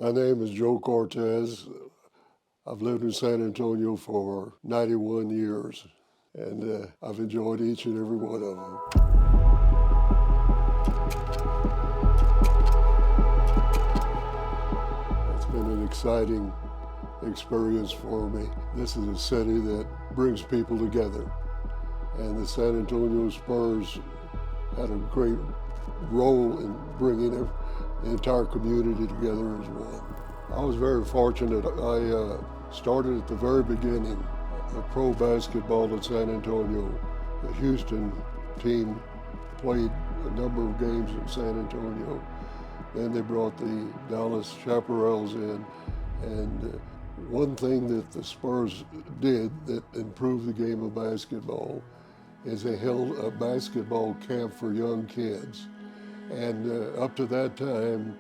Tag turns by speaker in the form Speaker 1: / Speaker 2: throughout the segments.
Speaker 1: My name is Joe Cortez. I've lived in San Antonio for 91 years, and I've enjoyed each and every one of them. It's been an exciting experience for me. This is a city that brings people together, and the San Antonio Spurs had a great role in bringing the entire community together as one. I was very fortunate. I started at the very beginning of pro basketball at San Antonio. The Houston team played a number of games in San Antonio. Then they brought the Dallas Chaparrals in, and one thing that the Spurs did that improved the game of basketball is they held a basketball camp for young kids. And up to that time,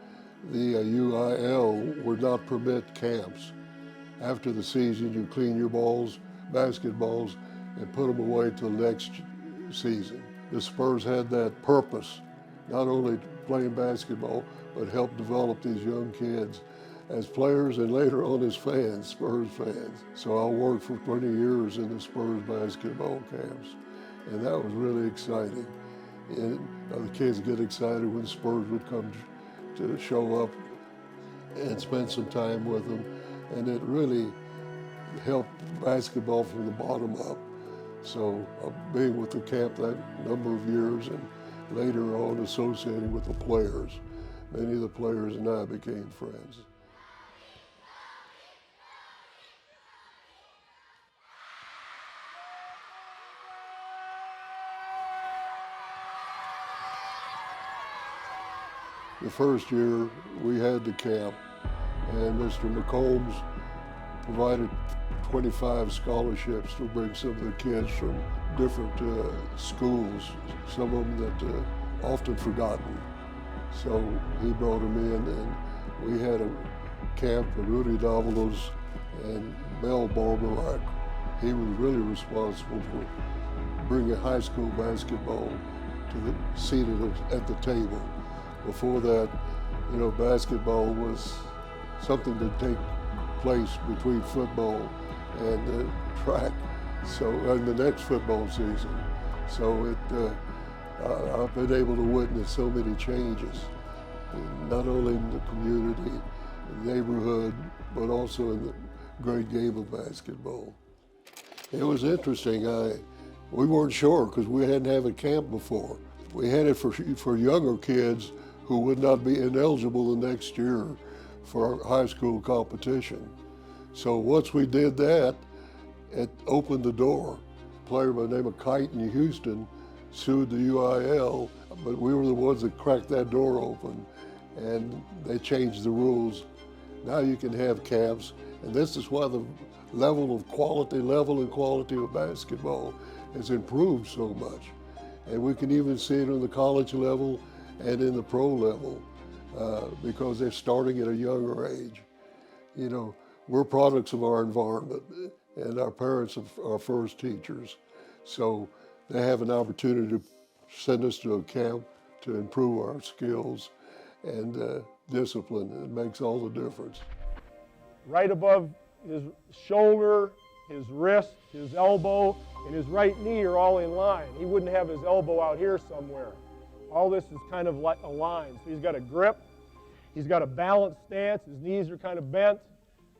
Speaker 1: the UIL would not permit camps. After the season, you clean your basketballs, and put them away till next season. The Spurs had that purpose, not only playing basketball, but help develop these young kids as players and later on as fans, Spurs fans. So I worked for 20 years in the Spurs basketball camps, and that was really exciting. And the kids get excited when Spurs would come to show up and spend some time with them. And it really helped basketball from the bottom up. So being with the camp that number of years and later on associating with the players, many of the players and I became friends. The first year we had the camp, and Mr. McCombs provided 25 scholarships to bring some of the kids from different schools, some of them that often forgotten. So he brought them in, and we had a camp with Rudy Davalos and Mel Barbarak. He was really responsible for bringing high school basketball to the seated at the table. Before that, basketball was something to take place between football and track. So, in the next football season. So I've been able to witness so many changes, not only in the community, the neighborhood, but also in the great game of basketball. It was interesting. We weren't sure because we hadn't had a camp before. We had it for younger kids who would not be ineligible the next year for high school competition. So once we did that, it opened the door. A player by the name of Kite in Houston sued the UIL, but we were the ones that cracked that door open, and they changed the rules. Now you can have camps, and this is why the level and quality of basketball has improved so much. And we can even see it on the college level and in the pro level, because they're starting at a younger age. We're products of our environment, and our parents are our first teachers. So they have an opportunity to send us to a camp to improve our skills and discipline. It makes all the difference.
Speaker 2: Right above his shoulder, his wrist, his elbow, and his right knee are all in line. He wouldn't have his elbow out here somewhere. All this is kind of like aligned. So he's got a grip, he's got a balanced stance, his knees are kind of bent,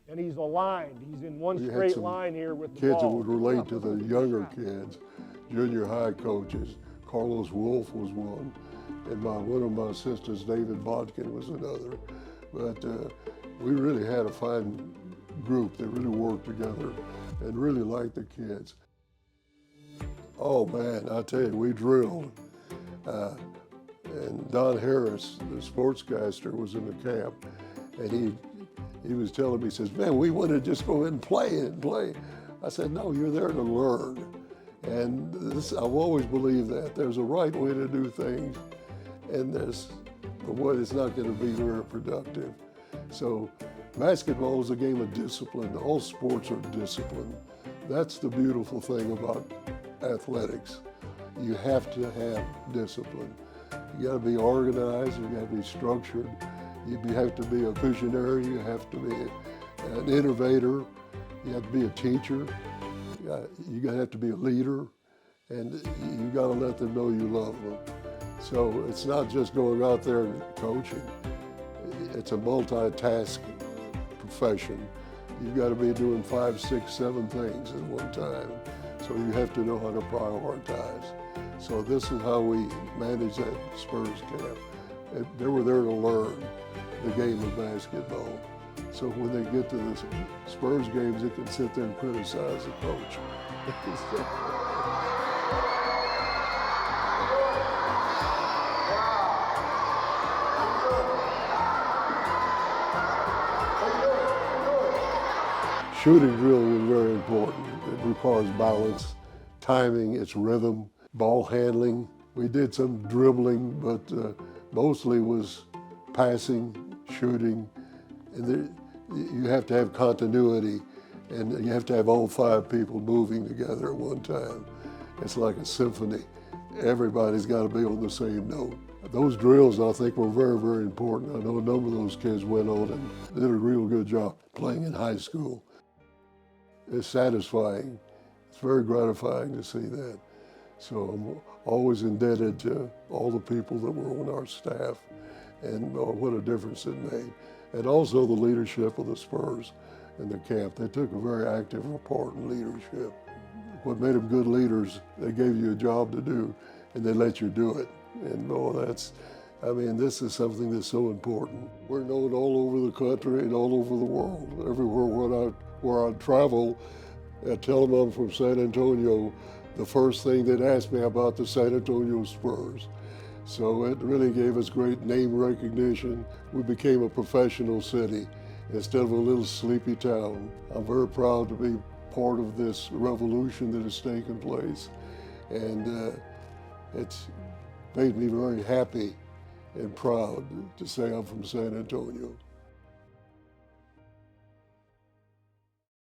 Speaker 2: and he's aligned. He's in one straight line here with the ball.
Speaker 1: Kids that would relate to the younger kids, junior high coaches. Carlos Wolf was one, and one of my assistants, David Bodkin, was another. But we really had a fine group that really worked together and really liked the kids. Oh man, I tell you, we drilled. And Don Harris, the sportscaster, was in the camp, and he was telling me, he says, man, we want to just go ahead and play. I said, no, you're there to learn. And I've always believed that. There's a right way to do things, and there's the way that's not going to be very productive. So basketball is a game of discipline. All sports are discipline. That's the beautiful thing about athletics. You have to have discipline. You got to be organized, you got to be structured, You have to be a visionary, you have to be an innovator, you have to be a teacher, you have to be a leader, and you got to let them know you love them. So it's not just going out there and coaching. It's a multitask profession. You've got to be doing 5, 6, 7 things at one time. So you have to know how to prioritize. So this is how we manage that Spurs camp. They were there to learn the game of basketball. So when they get to the Spurs games, they can sit there and criticize the coach. Shooting drill was very important. It requires balance, timing, its rhythm, ball handling. We did some dribbling, but mostly was passing, shooting. And you have to have continuity, and you have to have all 5 people moving together at one time. It's like a symphony. Everybody's got to be on the same note. Those drills, I think, were very, very important. I know a number of those kids went on and did a real good job playing in high school. It's satisfying. It's very gratifying to see that. So I'm always indebted to all the people that were on our staff, and what a difference it made. And also the leadership of the Spurs and the camp. They took a very active part in leadership. What made them good leaders, they gave you a job to do, and they let you do it. And this is something that's so important. We're known all over the country and all over the world. Everywhere where I travel, I tell them I'm from San Antonio. The first thing they'd ask me about the San Antonio Spurs. So it really gave us great name recognition. We became a professional city instead of a little sleepy town. I'm very proud to be part of this revolution that has taken place. And it's made me very happy and proud to say I'm from San Antonio.